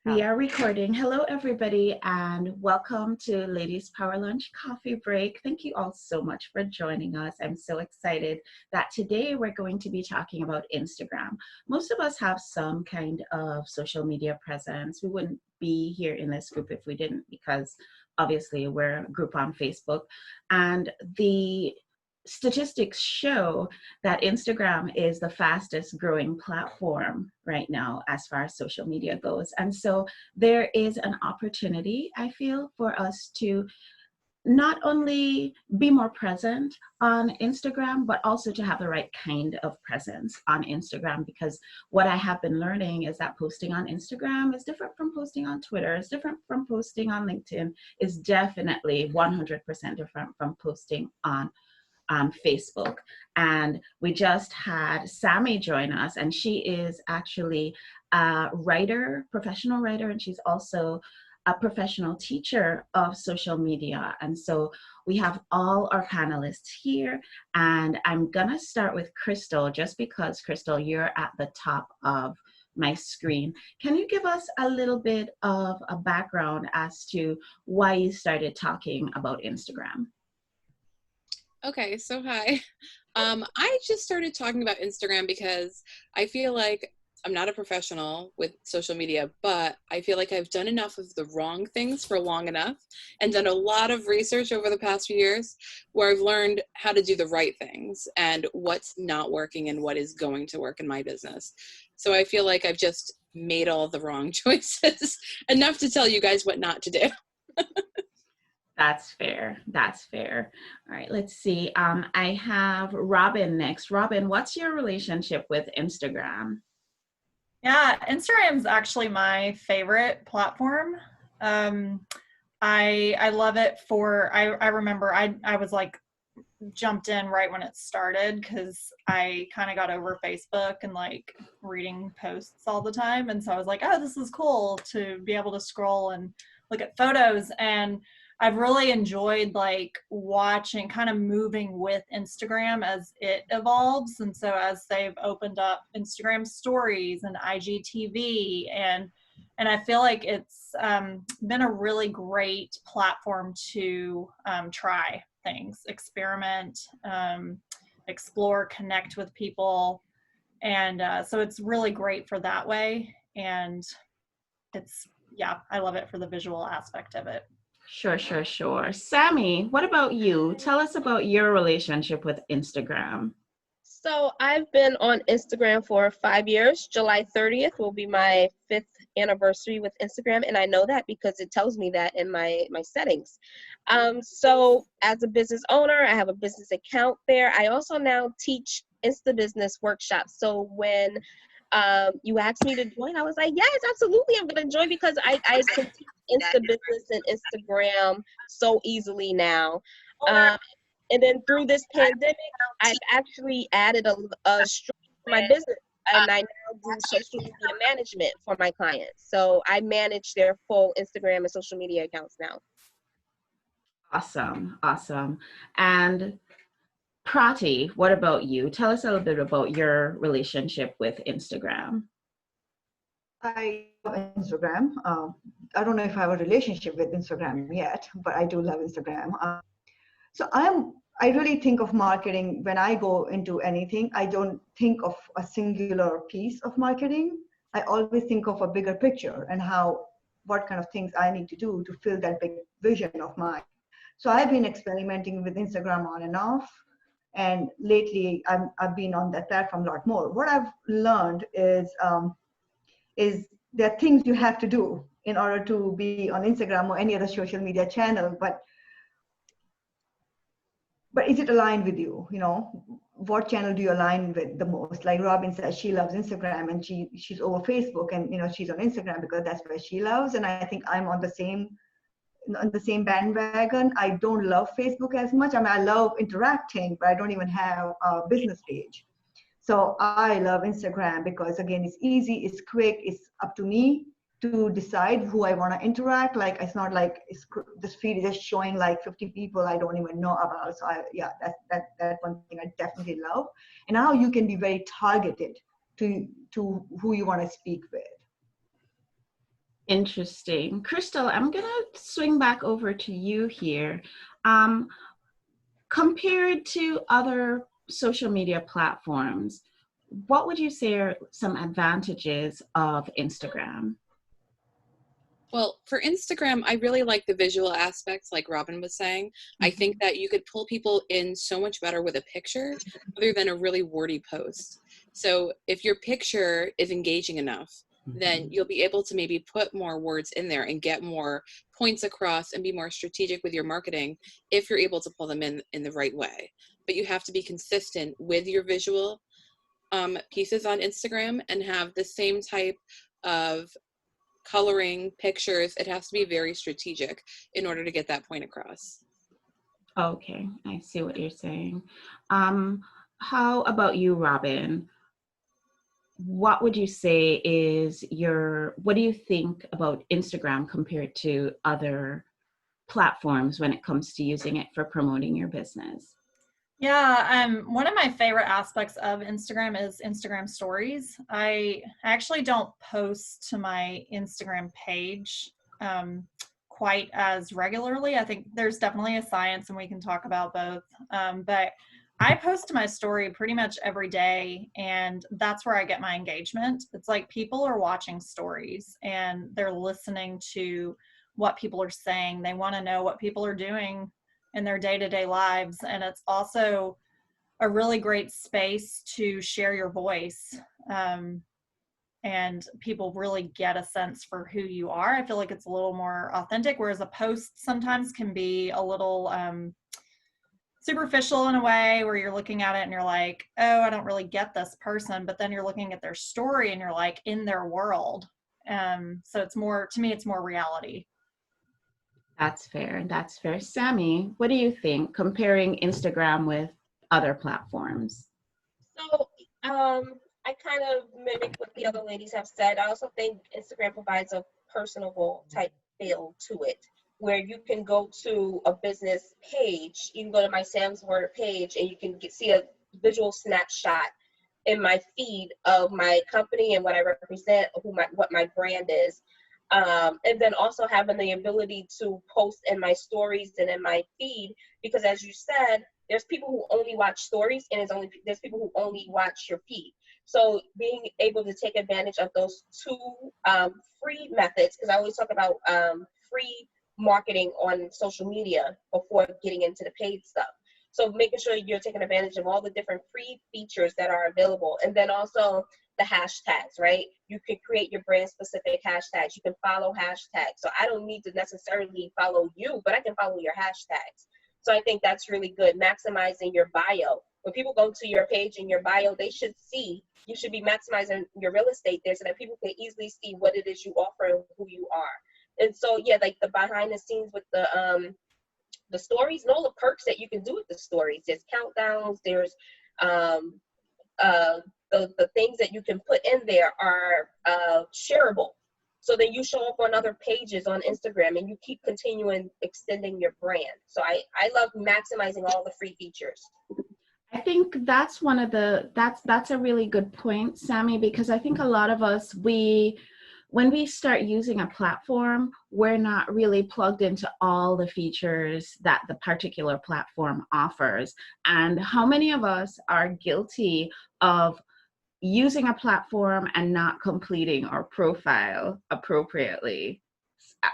We are recording. Hello, everybody, and welcome to Ladies Power Lunch Coffee Break. Thank you all so much for joining us. I'm so excited that today we're going to be talking about Instagram. Most of us have some kind of social media presence. We wouldn't be here in this group if we didn't, because obviously we're a group on Facebook. And the statistics show that Instagram is the fastest growing platform right now as far as social media goes. And so there is an opportunity, I feel, for us to not only be more present on Instagram, but also to have the right kind of presence on Instagram, because what I have been learning is that posting on Instagram is different from posting on Twitter, is different from posting on LinkedIn, is definitely 100% different from posting on Facebook. And we just had Sammy join us, and she is actually a writer, professional writer, and she's also a professional teacher of social media. And so we have all our panelists here, and I'm gonna start with Crystal, just because, Crystal, you're at the top of my screen. Can you give us a little bit of a background as to why you started talking about Instagram? Okay, so hi. I just started talking about Instagram because I feel like I'm not a professional with social media, but I feel like I've done enough of the wrong things for long enough and done a lot of research over the past few years where I've learned how to do the right things and what's not working and what is going to work in my business. So I feel like I've just made all the wrong choices, enough to tell you guys what not to do. That's fair. That's fair. All right, let's see. I have Robin next. Robin, what's your relationship with Instagram? Yeah, Instagram's actually my favorite platform. I love it for, I remember I was like jumped in right when it started because I kind of got over Facebook and like reading posts all the time. And so I was like, oh, this is cool to be able to scroll and look at photos. And I've really enjoyed like watching, kind of moving with Instagram as it evolves. And so as they've opened up Instagram stories and IGTV, and I feel like it's been a really great platform to try things, experiment, explore, connect with people. And so it's really great for that way. And it's, yeah, I love it for the visual aspect of it. Sure. Sammy, what about you? Tell us about your relationship with Instagram. So I've been on Instagram for 5 years. July 30th will be my 5th anniversary with Instagram, and I know that because it tells me that in my settings. So as a business owner, I have a business account there. I also now teach Insta business workshops. So when you asked me to join, I was like, yes, absolutely, I'm going to join because I can teach Insta business and Instagram so easily now. And then through this pandemic, I've actually added a stream to my business, and I now do social media management for my clients. So I manage their full Instagram and social media accounts now. Awesome. And Prati, what about you? Tell us a little bit about your relationship with Instagram. I love Instagram. I don't know if I have a relationship with Instagram yet, but I do love Instagram. So I really think of marketing when I go into anything. I don't think of a singular piece of marketing. I always think of a bigger picture and what kind of things I need to do to fill that big vision of mine. So I've been experimenting with Instagram on and off. And lately I've been on that platform a lot more. What I've learned is there are things you have to do in order to be on Instagram or any other social media channel, but is it aligned with you? You know, what channel do you align with the most? Like Robin says, she loves Instagram and she's over Facebook, and she's on Instagram because that's where she loves. And I think I'm on the same bandwagon. I don't love Facebook as much. I mean, I love interacting, but I don't even have a business page. So I love Instagram because, again, it's easy, it's quick, it's up to me to decide who I want to interact. Like, it's not like this feed is just showing like 50 people I don't even know about. So that's one thing I definitely love. And now you can be very targeted to who you want to speak with. Interesting. Crystal, I'm going to swing back over to you here. Um, Compared to other social media platforms, what would you say are some advantages of Instagram? Well, for Instagram, I really like the visual aspects, like Robin was saying. I think that you could pull people in so much better with a picture other than a really wordy post. So if your picture is engaging enough, then you'll be able to maybe put more words in there and get more points across and be more strategic with your marketing if you're able to pull them in the right way. But you have to be consistent with your visual pieces on Instagram and have the same type of coloring, pictures. It has to be very strategic in order to get that point across. Okay, I see what you're saying. How about you, Robin? What would you say what do you think about Instagram compared to other platforms when it comes to using it for promoting your business? Yeah, one of my favorite aspects of Instagram is Instagram stories. I actually don't post to my Instagram page quite as regularly. I think there's definitely a science, and we can talk about both. But I post to my story pretty much every day, and that's where I get my engagement. It's like people are watching stories and they're listening to what people are saying. They want to know what people are doing in their day-to-day lives, and it's also a really great space to share your voice, and people really get a sense for who you are. I feel like it's a little more authentic, whereas a post sometimes can be a little superficial in a way, where you're looking at it and you're like, oh, I don't really get this person, but then you're looking at their story and you're like in their world. So it's more, to me, it's more reality. That's fair. That's fair. Sammy, what do you think comparing Instagram with other platforms? So, I kind of mimic what the other ladies have said. I also think Instagram provides a personable type feel to it, where you can go to a business page, you can go to my Sam's Word page, and you can see a visual snapshot in my feed of my company and what I represent, what my brand is. And then also having the ability to post in my stories and in my feed, because as you said, there's people who only watch stories, and there's people who only watch your feed. So being able to take advantage of those two free methods, because I always talk about free marketing on social media before getting into the paid stuff. So making sure you're taking advantage of all the different free features that are available. And then also the hashtags, right? You can create your brand specific hashtags. You can follow hashtags. So I don't need to necessarily follow you, but I can follow your hashtags. So I think that's really good. Maximizing your bio. When people go to your page and your bio, you should be maximizing your real estate there so that people can easily see what it is you offer and who you are. And so, yeah, like the behind the scenes with the stories and all the perks that you can do with the stories. There's countdowns, there's the things that you can put in there are shareable. So then you show up on other pages on Instagram and you keep continuing extending your brand. So I love maximizing all the free features. I think that's that's a really good point, Sammy, because I think a lot of us, when we start using a platform, we're not really plugged into all the features that the particular platform offers. And how many of us are guilty of using a platform and not completing our profile appropriately?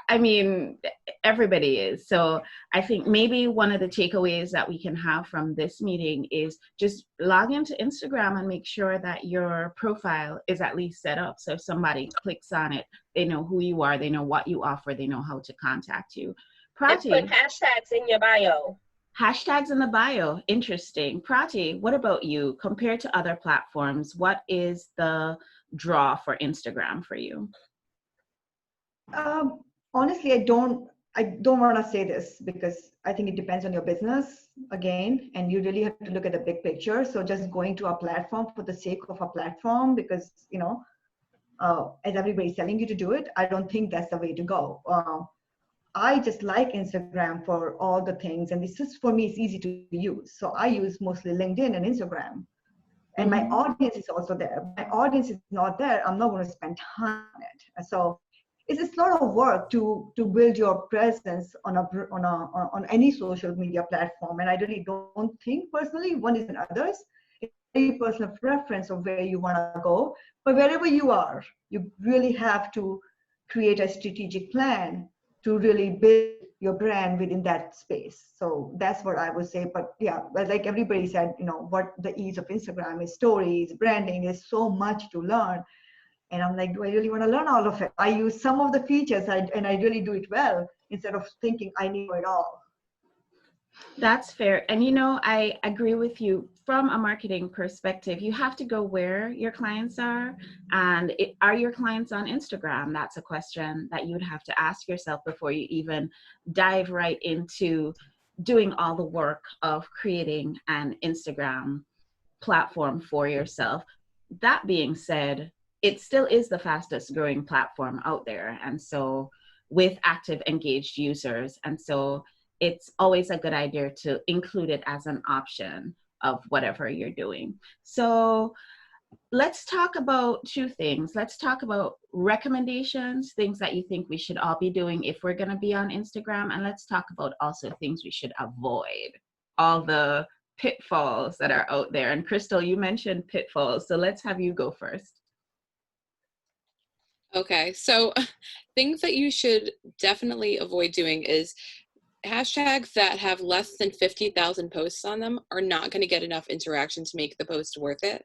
I mean, everybody is. So I think maybe one of the takeaways that we can have from this meeting is just log into Instagram and make sure that your profile is at least set up. So if somebody clicks on it, they know who you are, they know what you offer, they know how to contact you. Prati, and put hashtags in your bio. Hashtags in the bio. Interesting. Prati, what about you? Compared to other platforms, what is the draw for Instagram for you? Honestly, I don't want to say this because I think it depends on your business again, and you really have to look at the big picture. So just going to a platform for the sake of a platform because, as everybody's telling you to do it, I don't think that's the way to go. I just like Instagram for all the things, and this is, for me, it's easy to use. So I use mostly LinkedIn and Instagram, and my audience is also there. My audience is not there, I'm not going to spend time on it. So it's a lot of work to build your presence on any social media platform. And I really don't think personally one is in others. It's a personal preference of where you want to go. But wherever you are, you really have to create a strategic plan to really build your brand within that space. So that's what I would say. But yeah, but like everybody said, what the ease of Instagram is, stories, branding, is so much to learn. And I'm like, do I really want to learn all of it? I use some of the features and I really do it well instead of thinking I know it all. That's fair. And I agree with you. From a marketing perspective, you have to go where your clients are. And are your clients on Instagram? That's a question that you would have to ask yourself before you even dive right into doing all the work of creating an Instagram platform for yourself. That being said, it still is the fastest growing platform out there. And so with active engaged users. And so it's always a good idea to include it as an option of whatever you're doing. So let's talk about two things. Let's talk about recommendations, things that you think we should all be doing if we're going to be on Instagram. And let's talk about also things we should avoid, all the pitfalls that are out there. And Crystal, you mentioned pitfalls, so let's have you go first. Okay, so things that you should definitely avoid doing is hashtags that have less than 50,000 posts on them are not going to get enough interaction to make the post worth it.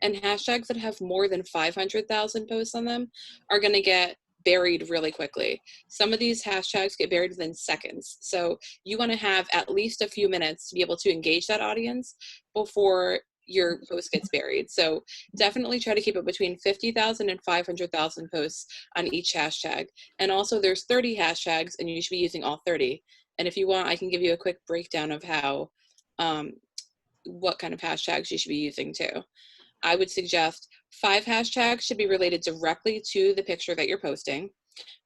And hashtags that have more than 500,000 posts on them are going to get buried really quickly. Some of these hashtags get buried within seconds. So you want to have at least a few minutes to be able to engage that audience before your post gets buried. So definitely try to keep it between 50,000 and 500,000 posts on each hashtag. And also there's 30 hashtags and you should be using all 30. And if you want, I can give you a quick breakdown of how, what kind of hashtags you should be using too. I would suggest 5 hashtags should be related directly to the picture that you're posting.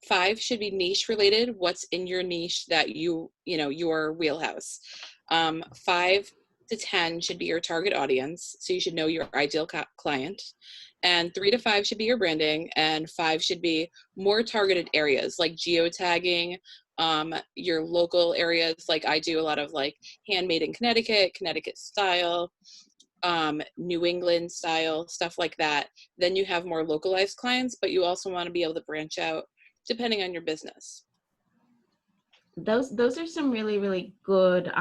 5 should be niche related, what's in your niche that your wheelhouse. 5 to 10 should be your target audience, so you should know your ideal client. And 3 to 5 should be your branding, and 5 should be more targeted areas like geotagging, your local areas, like I do a lot of like handmade in Connecticut style, New England style, stuff like that. Then you have more localized clients, but you also want to be able to branch out depending on your business. Those are some really, really good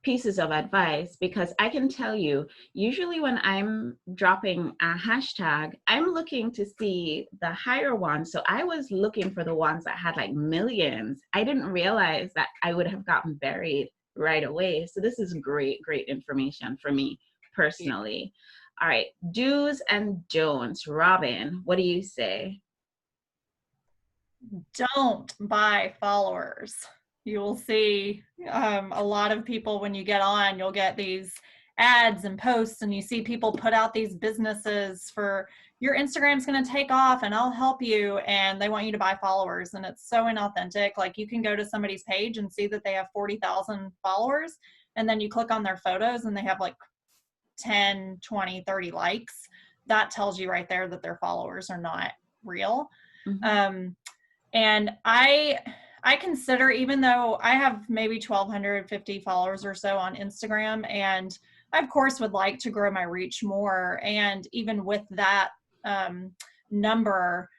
pieces of advice, because I can tell you, usually when I'm dropping a hashtag, I'm looking to see the higher ones. So I was looking for the ones that had like millions. I didn't realize that I would have gotten buried right away. So this is great information for me personally. Yeah. All right, do's and don'ts. Robin, what do you say? Don't buy followers. You will see a lot of people, when you get on, you'll get these ads and posts and you see people put out these businesses for your Instagram's going to take off and I'll help you, and they want you to buy followers, and it's so inauthentic. Like, you can go to somebody's page and see that they have 40,000 followers, and then you click on their photos and they have like 10, 20, 30 likes. That tells you right there that their followers are not real. Mm-hmm. And I consider, even though I have maybe 1,250 followers or so on Instagram, and I of course would like to grow my reach more, and even with that number,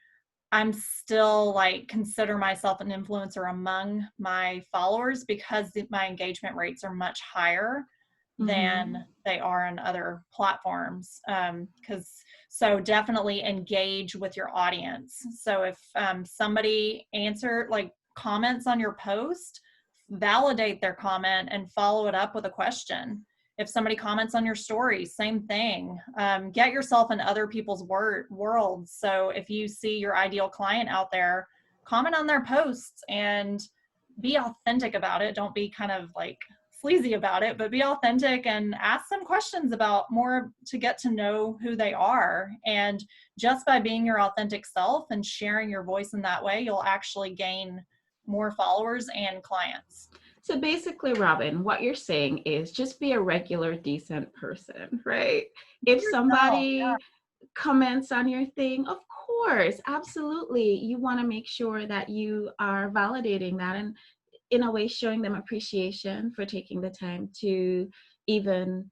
I'm still like consider myself an influencer among my followers, because my engagement rates are much higher than they are in other platforms. So definitely engage with your audience. So if somebody comments on your post, validate their comment and follow it up with a question. If somebody comments on your stories, same thing. Get yourself in other people's worlds. So if you see your ideal client out there, comment on their posts and be authentic about it. Don't be kind of like sleazy about it, but be authentic and ask them questions about more to get to know who they are. And just by being your authentic self and sharing your voice in that way, you'll actually gain more followers and clients. So basically, Robin, what you're saying is just be a regular, decent person, right? If somebody comments on your thing, of course, absolutely. You want to make sure that you are validating that and in a way showing them appreciation for taking the time to even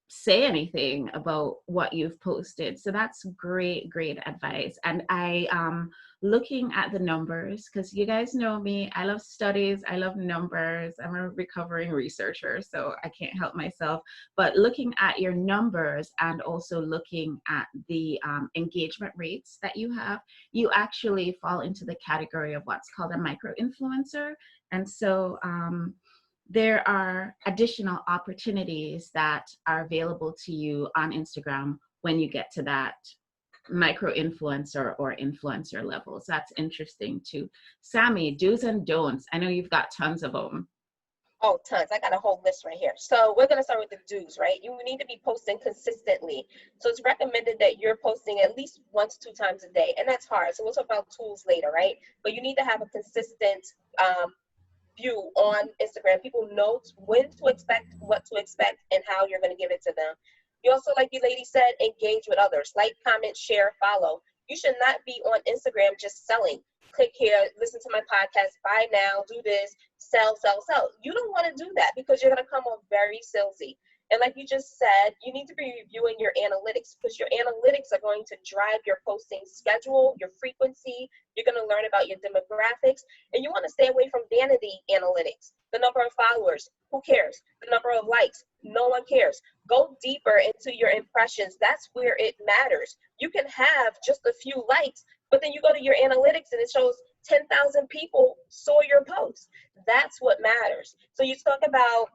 say anything about what you've posted. So that's great, great advice. And I looking at the numbers, because you guys know me, I love studies, I love numbers. I'm a recovering researcher, so I can't help myself. But looking at your numbers and also looking at the engagement rates that you have, you actually fall into the category of what's called a micro influencer. And so there are additional opportunities that are available to you on Instagram when you get to that micro influencer or influencer levels. That's interesting too. Sammy, do's and don'ts. I know you've got tons of them. Oh, tons. I got a whole list right here. So we're going to start with the do's, right? You need to be posting consistently. So it's recommended that you're posting at least 1 to 2 times a day. And that's hard. So we'll talk about tools later, right? But you need to have a consistent view on Instagram. People know when to expect, what to expect, and how you're going to give it to them. You also, like you lady said, engage with others. Like, comment, share, follow. You should not be on Instagram just selling. Click here, listen to my podcast, buy now, do this, sell, sell, sell. You don't want to do that because you're going to come off very salesy. And like you just said, you need to be reviewing your analytics because your analytics are going to drive your posting schedule, your frequency. You're going to learn about your demographics, and you want to stay away from vanity analytics. The number of followers, who cares? The number of likes, no one cares. Go deeper into your impressions. That's where it matters. You can have just a few likes, but then you go to your analytics and it shows 10,000 people saw your post. That's what matters. So you talk about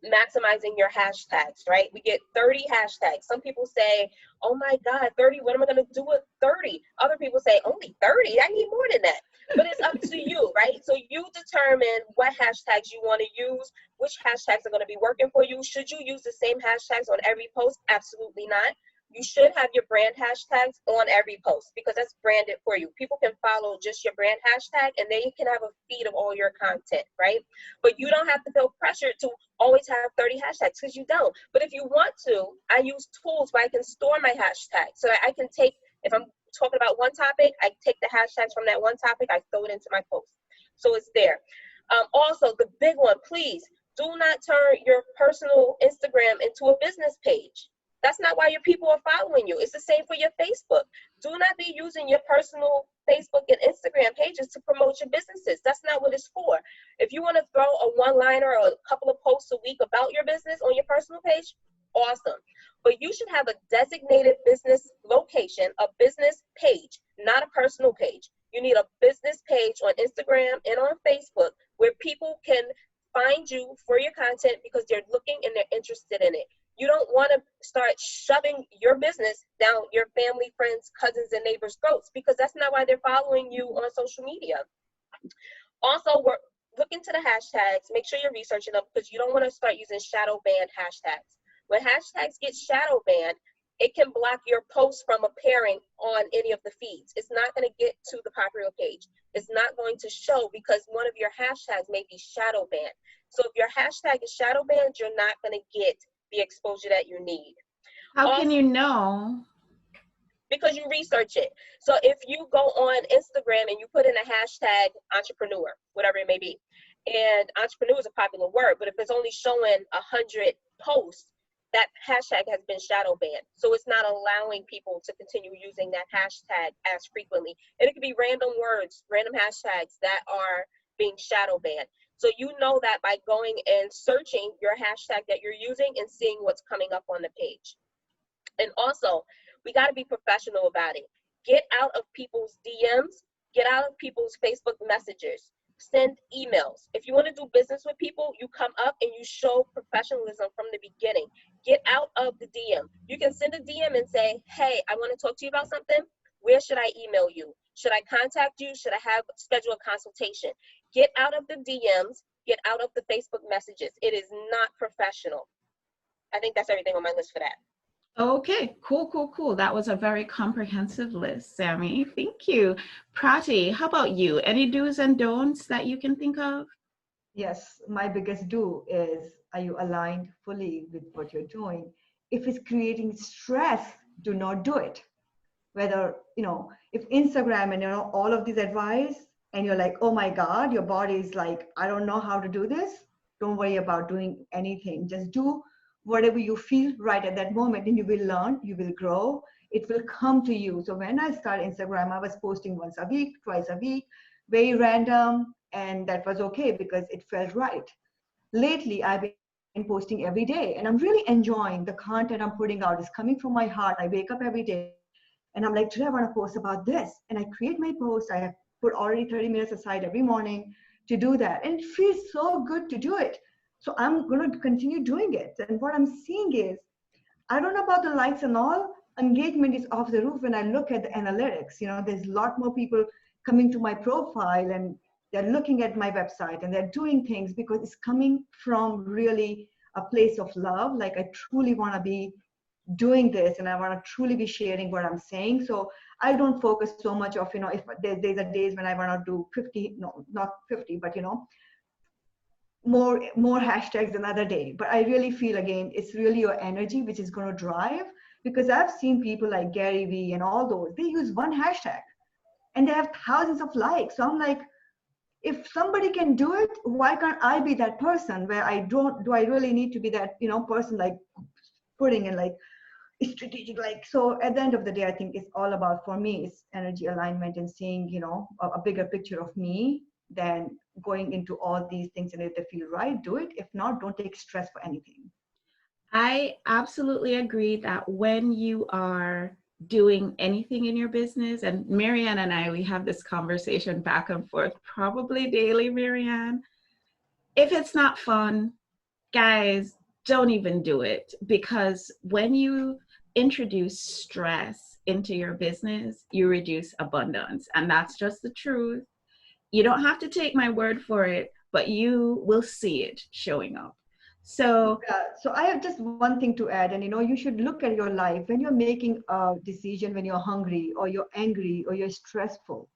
maximizing your hashtags, right? We get 30 hashtags. Some people say, oh my God, 30, what am I going to do with 30? Other people say, only 30? I need more than that. But it's up to you, right? So you determine what hashtags you want to use, which hashtags are going to be working for you. Should you use the same hashtags on every post? Absolutely not. You should have your brand hashtags on every post because that's branded for you. People can follow just your brand hashtag and they can have a feed of all your content, right? But you don't have to feel pressured to always have 30 hashtags because you don't. But if you want to, I use tools where I can store my hashtags so that I can take, if I'm talking about one topic, I take the hashtags from that one topic, I throw it into my post. So it's there. Also, the big one, please do not turn your personal Instagram into a business page. That's not why your people are following you. It's the same for your Facebook. Do not be using your personal Facebook and Instagram pages to promote your businesses. That's not what it's for. If you want to throw a one-liner or a couple of posts a week about your business on your personal page, awesome. But you should have a designated business location, a business page, not a personal page. You need a business page on Instagram and on Facebook where people can find you for your content because they're looking and they're interested in it. You don't want to start shoving your business down your family, friends, cousins, and neighbors' throats because that's not why they're following you on social media. Also, look into the hashtags. Make sure you're researching them because you don't want to start using shadow banned hashtags. When hashtags get shadow banned, it can block your post from appearing on any of the feeds. It's not going to get to the popular page. It's not going to show because one of your hashtags may be shadow banned. So if your hashtag is shadow banned, you're not going to get the exposure that you need. How can you know? Because you research it. So if you go on Instagram and you put in a hashtag entrepreneur, whatever it may be, and entrepreneur is a popular word, but if it's only showing 100 posts, that hashtag has been shadow banned. So it's not allowing people to continue using that hashtag as frequently. And it could be random words, random hashtags that are being shadow banned. So you know that by going and searching your hashtag that you're using and seeing what's coming up on the page. And also, we got to be professional about it. Get out of people's DMs, get out of people's Facebook messages, send emails. If you want to do business with people, you come up and you show professionalism from the beginning. Get out of the DM. You can send a DM and say, hey, I want to talk to you about something. Where should I email you? Should I contact you? Should I schedule a consultation? Get out of the DMs, get out of the Facebook messages. It is not professional. I think that's everything on my list for that. Okay, cool. That was a very comprehensive list, Sammy. Thank you. Prati, how about you? Any do's and don'ts that you can think of? Yes, my biggest do is, are you aligned fully with what you're doing? If it's creating stress, do not do it. whether, if Instagram and, all of these advice, and you're like, oh my God, your body is like, I don't know how to do this. Don't worry about doing anything. Just do whatever you feel right at that moment, and you will learn, you will grow. It will come to you. So when I started Instagram, I was posting once a week, twice a week, very random, and that was okay because it felt right. Lately, I've been posting every day, and I'm really enjoying the content I'm putting out. It's coming from my heart. I wake up every day and I'm like, today I want to post about this. And I create my post. I have put already 30 minutes aside every morning to do that. And it feels so good to do it. So I'm going to continue doing it. And what I'm seeing is, I don't know about the likes and all, engagement is off the roof when I look at the analytics. There's a lot more people coming to my profile, and they're looking at my website, and they're doing things because it's coming from really a place of love. Like, I truly want to be doing this, and I want to truly be sharing what I'm saying. So I don't focus so much of, if there's a days when I want to do 50, no, not 50, but more hashtags another day. But I really feel, again, it's really your energy which is going to drive, because I've seen people like Gary Vee and all those, they use one hashtag and they have thousands of likes. So I'm like, if somebody can do it, why can't I be that person? Where I really need to be that person, like putting in like strategic, like. So at the end of the day, I think it's all about, for me, it's energy alignment and seeing a bigger picture of me than going into all these things. And if they feel right, do it. If not, don't take stress for anything. I absolutely agree that when you are doing anything in your business, and Marianne and I, we have this conversation back and forth probably daily, Marianne. If it's not fun, guys, don't even do it, because when you introduce stress into your business, you reduce abundance. And that's just the truth. You don't have to take my word for it, but you will see it showing up. So So I have just one thing to add, and you should look at your life when you're making a decision, when you're hungry or you're angry or you're stressful,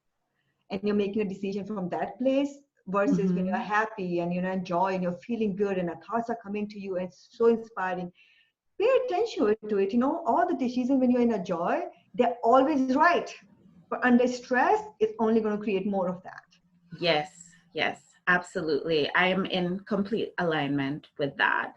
and you're making a decision from that place versus when you're happy and enjoy and you're feeling good and the thoughts are coming to you and it's so inspiring. Pay attention to it. All the decisions when you're in a joy, they're always right. But under stress, it's only going to create more of that. yes, absolutely. I am in complete alignment with that.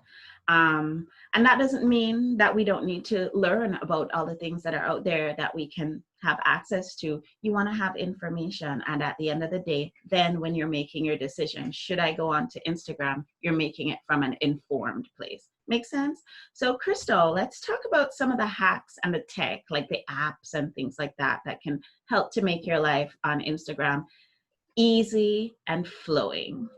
And that doesn't mean that we don't need to learn about all the things that are out there that we can have access to. You want to have information. And at the end of the day, then when you're making your decision, should I go on to Instagram, you're making it from an informed place. Make sense? So Crystal, let's talk about some of the hacks and the tech, like the apps and things like that, that can help to make your life on Instagram easy and flowing.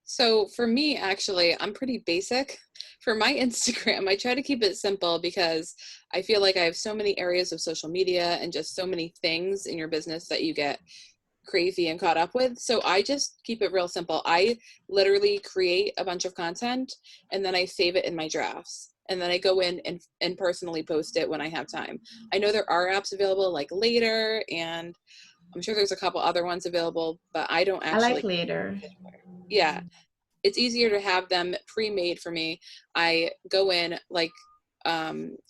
So for me, actually, I'm pretty basic. For my Instagram, I try to keep it simple because I feel like I have so many areas of social media and just so many things in your business that you get crazy and caught up with. So I just keep it real simple. I literally create a bunch of content and then I save it in my drafts. And then I go in and personally post it when I have time. I know there are apps available like Later, and I'm sure there's a couple other ones available, but I don't actually. I like Later. Yeah, it's easier to have them pre-made for me. I go in, like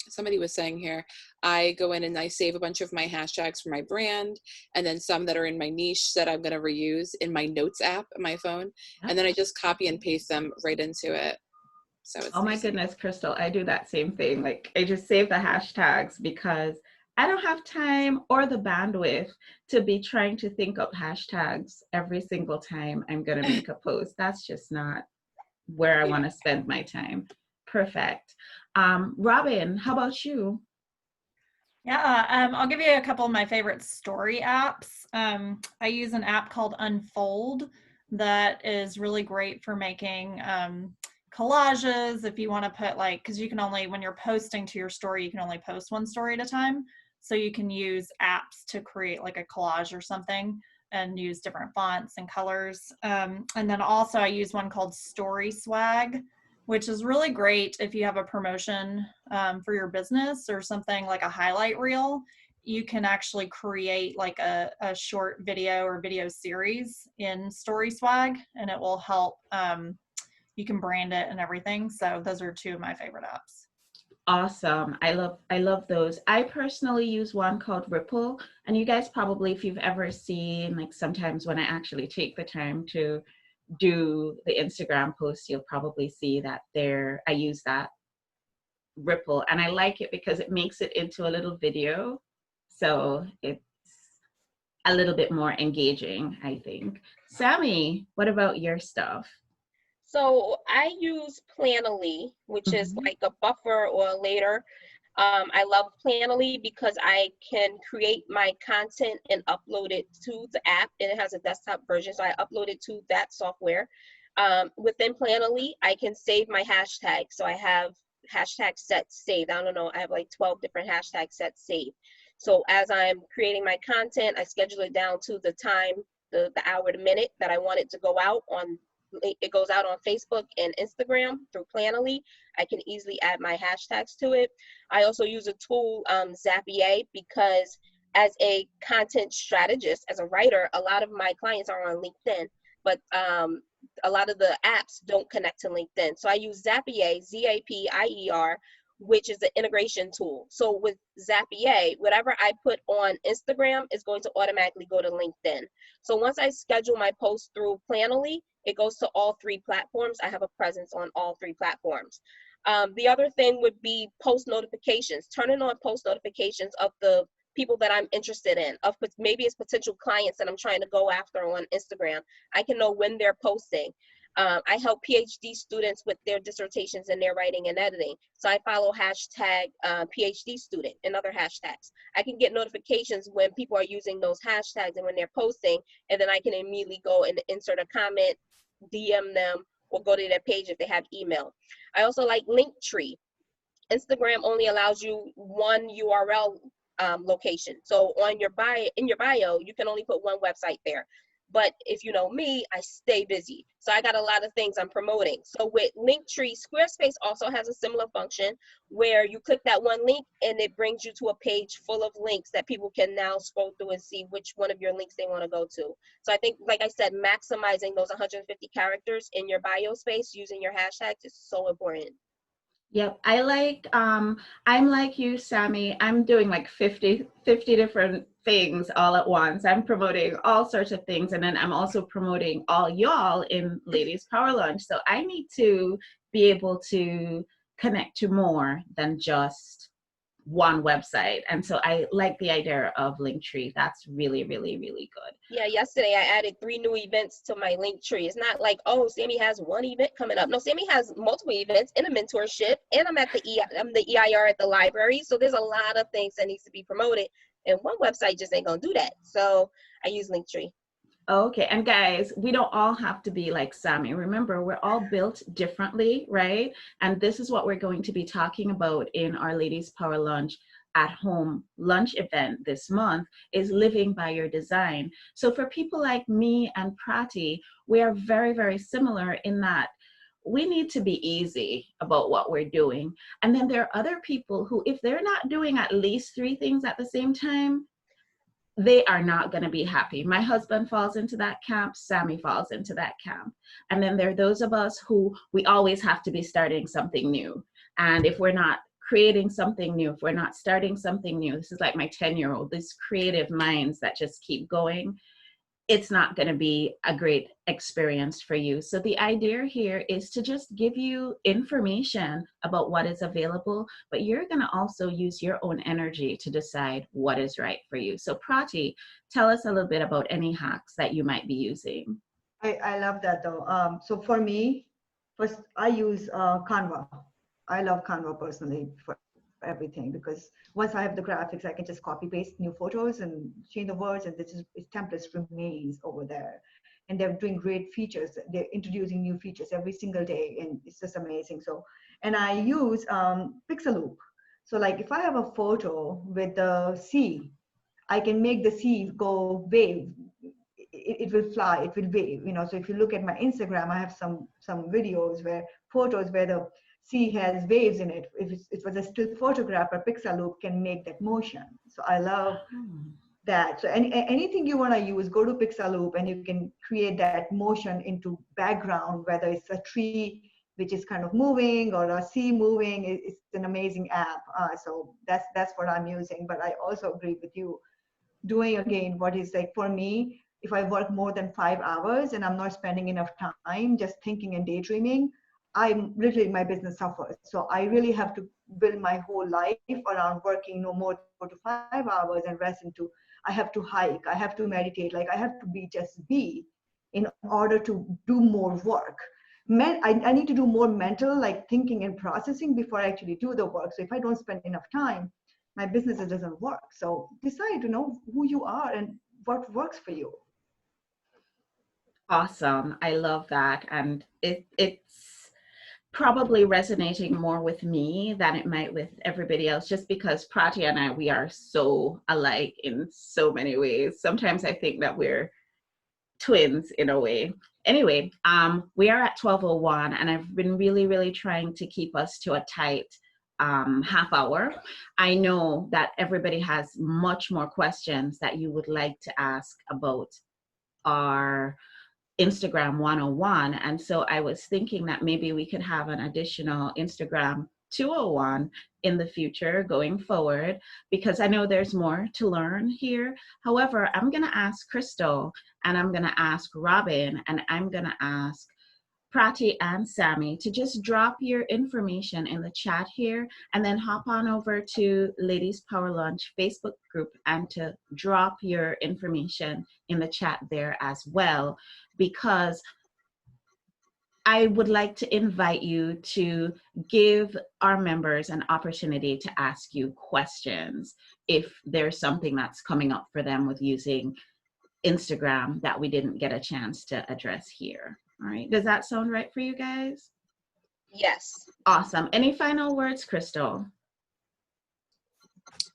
somebody was saying here, I go in and I save a bunch of my hashtags for my brand, and then some that are in my niche that I'm going to reuse in my notes app on my phone, and then I just copy and paste them right into it. So it's oh my goodness, Crystal, I do that same thing. Like, I just save the hashtags because I don't have time or the bandwidth to be trying to think up hashtags every single time I'm going to make a post. That's just not where I want to spend my time. Perfect. Robin, how about you? Yeah, I'll give you a couple of my favorite story apps. I use an app called Unfold that is really great for making collages. If you want to put because you can only, when you're posting to your story, you can only post one story at a time. So you can use apps to create like a collage or something and use different fonts and colors. And then also I use one called Story Swag, which is really great if you have a promotion for your business or something like a highlight reel. You can actually create like a short video or video series in Story Swag, and it will help. You can brand it and everything. So those are two of my favorite apps. Awesome. I love those. I personally use one called Ripple, and you guys probably, if you've ever seen, like sometimes when I actually take the time to do the Instagram posts, you'll probably see that there I use that Ripple, and I like it because it makes it into a little video. So it's a little bit more engaging, I think. Sammy, what about your stuff? So I use Planoly, which is Mhm. like a buffer or a later. I love Planoly because I can create my content and upload it to the app, and it has a desktop version, so I upload it to that software. Within Planoly, I can save my hashtags, so I have hashtag sets saved. I don't know, I have like 12 different hashtag sets saved. So as I'm creating my content, I schedule it down to the time, the hour, the minute that I want it to go out on. It goes out on Facebook and Instagram through Planoly. I can easily add my hashtags to it. I also use a tool, Zapier, because as a content strategist, as a writer, a lot of my clients are on LinkedIn, but a lot of the apps don't connect to LinkedIn. So I use Zapier, Zapier, which is the integration tool. So with Zapier, whatever I put on Instagram is going to automatically go to LinkedIn. So once I schedule my post through Planoly, it goes to all three platforms. I have a presence on all three platforms. The other thing would be post notifications, turning on post notifications of the people that I'm interested in, of maybe it's potential clients that I'm trying to go after on Instagram. I can know when they're posting. I help PhD students with their dissertations and their writing and editing. So I follow hashtag PhD student and other hashtags. I can get notifications when people are using those hashtags and when they're posting, and then I can immediately go and insert a comment, DM them, or go to their page if they have email. I also like Linktree. Instagram only allows you one URL location. So on your bio, in your bio, you can only put one website there. But if you know me, I stay busy. So I got a lot of things I'm promoting. So with Linktree, Squarespace also has a similar function where you click that one link and it brings you to a page full of links that people can now scroll through and see which one of your links they want to go to. So I think, like I said, maximizing those 150 characters in your bio space using your hashtags is so important. Yep. I'm like you, Sammy. I'm doing like 50 different things all at once. I'm promoting all sorts of things. And then I'm also promoting all y'all in Ladies Power Lunch. So I need to be able to connect to more than just one website. And so I like the idea of Linktree. That's really, really, really good. Yeah, yesterday I added 3 new events to my Linktree. It's not like, oh, Sammy has one event coming up. No, Sammy has multiple events and a mentorship, and I'm the EIR at the library. So there's a lot of things that needs to be promoted, and one website just ain't gonna do that. So I use Linktree. Okay, and guys, we don't all have to be like Sammy. Remember, we're all built differently, right? And this is what we're going to be talking about in our Ladies Power Lunch at home lunch event this month, is living by your design. So for people like me and Prati, we are very, very similar in that we need to be easy about what we're doing. And then there are other people who, if they're not doing at least 3 things at the same time, they are not going to be happy. My husband falls into that camp. Sammy falls into that camp. And then there are those of us who we always have to be starting something new. And if we're not creating something new, if we're not starting something new, this is like my 10-year-old, these creative minds that just keep going, it's not going to be a great experience for you. So the idea here is to just give you information about what is available, but you're going to also use your own energy to decide what is right for you. So Prati, tell us a little bit about any hacks that you might be using. I love that though. So for me, first I use Canva. I love Canva personally for everything, because once I have the graphics, I can just copy paste new photos and change the words, and this is templates remains over there. And they're doing great features. They're introducing new features every single day, and it's just amazing. So, and I use Pixaloop. So like if I have a photo with the sea, I can make the sea go wave. It will fly, it will wave, you know. So if you look at my Instagram, I have some videos where photos where the sea has waves in it. If it was a still photograph, a Pixaloop can make that motion. So I love that. So anything you want to use, go to Pixaloop and you can create that motion into background, whether it's a tree which is kind of moving, or a sea moving. It's an amazing app. So that's what I'm using. But I also agree with you. Doing again what is like for me, if I work more than 5 hours and I'm not spending enough time just thinking and daydreaming, I'm literally, my business suffers. So I really have to build my whole life around working no more than 4 to 5 hours and rest into. I have to hike, I have to meditate, like I have to be in order to do more work. I need to do more mental, like thinking and processing before I actually do the work. So if I don't spend enough time, my business doesn't work. So decide to know who you are and what works for you. Awesome. I love that. And it's probably resonating more with me than it might with everybody else, just because Prati and I, we are so alike in so many ways. Sometimes I think that we're twins in a way. Anyway, we are at 12:01, and I've been really trying to keep us to a tight half hour. I know that everybody has much more questions that you would like to ask about our Instagram 101. And so I was thinking that maybe we could have an additional Instagram 201 in the future going forward, because I know there's more to learn here. However, I'm going to ask Crystal, and I'm going to ask Robin, and I'm going to ask Prati and Sammy to just drop your information in the chat here, and then hop on over to Ladies Power Lunch Facebook group and to drop your information in the chat there as well, because I would like to invite you to give our members an opportunity to ask you questions if there's something that's coming up for them with using Instagram that we didn't get a chance to address here. All right, does that sound right for you guys? Yes. Awesome. Any final words, Crystal?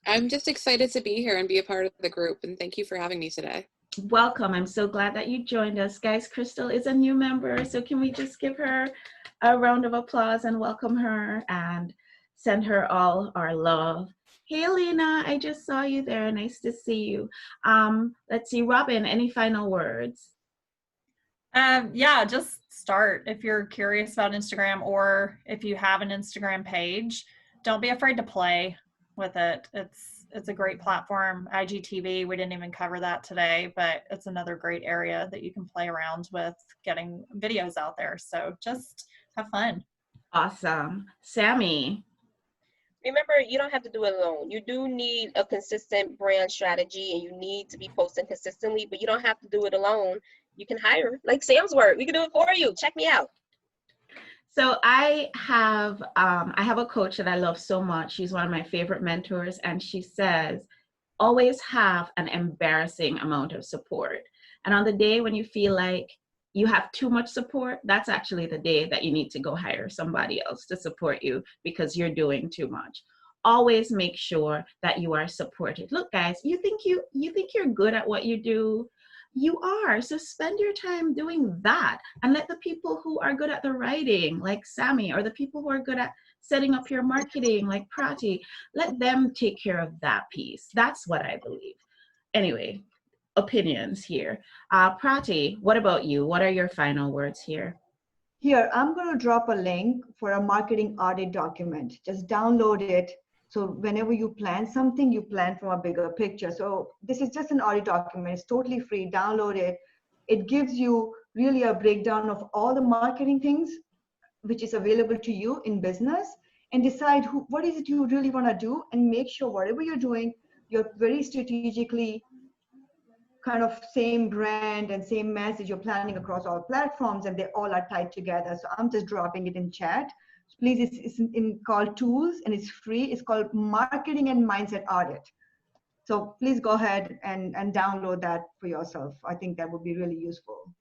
I'm just excited to be here and be a part of the group, and thank you for having me today. Welcome. I'm so glad that you joined us. Guys, Crystal is a new member, so can we just give her a round of applause and welcome her and send her all our love. Hey, Alina, I just saw you there. Nice to see you. Let's see, Robin, any final words? Yeah, just start. If you're curious about Instagram, or if you have an Instagram page, don't be afraid to play with it. It's a great platform. IGTV, we didn't even cover that today, but it's another great area that you can play around with getting videos out there. So just have fun. Awesome. Sammy. Remember, you don't have to do it alone. You do need a consistent brand strategy, and you need to be posting consistently, but you don't have to do it alone. You can hire, like Sam's work. We can do it for you. Check me out. So I have a coach that I love so much. She's one of my favorite mentors, and she says, always have an embarrassing amount of support. And on the day when you feel like you have too much support, that's actually the day that you need to go hire somebody else to support you, because you're doing too much. Always make sure that you are supported. Look, guys, you think you're good at what you do. You are. So spend your time doing that, and let the people who are good at the writing, like Sammy, or the people who are good at setting up your marketing, like Prati, let them take care of that piece. That's what I believe. Anyway, opinions here. Prati, what about you? What are your final words here? Here, I'm going to drop a link for a marketing audit document. Just download it. So whenever you plan something, you plan from a bigger picture. So this is just an audit document. It's totally free. Download it. It gives you really a breakdown of all the marketing things which is available to you in business, and decide what is it you really want to do, and make sure whatever you're doing, you're very strategically kind of same brand and same message you're planning across all platforms, and they all are tied together. So I'm just dropping it in chat. Please, it's called Tools, and it's free. It's called Marketing and Mindset Audit. So please go ahead and download that for yourself. I think that would be really useful.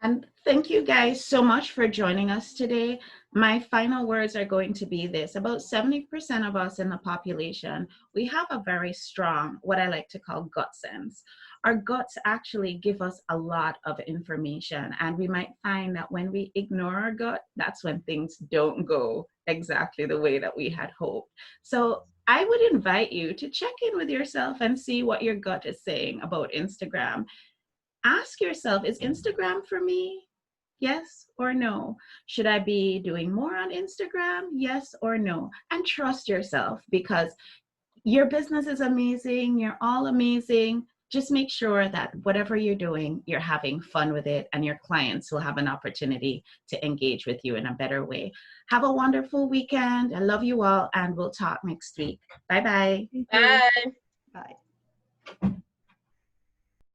And thank you guys so much for joining us today. My final words are going to be this. About 70% of us in the population, we have a very strong, what I like to call gut sense. Our guts actually give us a lot of information, and we might find that when we ignore our gut, that's when things don't go exactly the way that we had hoped. So I would invite you to check in with yourself and see what your gut is saying about Instagram. Ask yourself, is Instagram for me? Yes or no? Should I be doing more on Instagram? Yes or no? And trust yourself, because your business is amazing. You're all amazing. Just make sure that whatever you're doing, you're having fun with it, and your clients will have an opportunity to engage with you in a better way. Have a wonderful weekend. I love you all, and we'll talk next week. Bye-bye. Bye. Bye.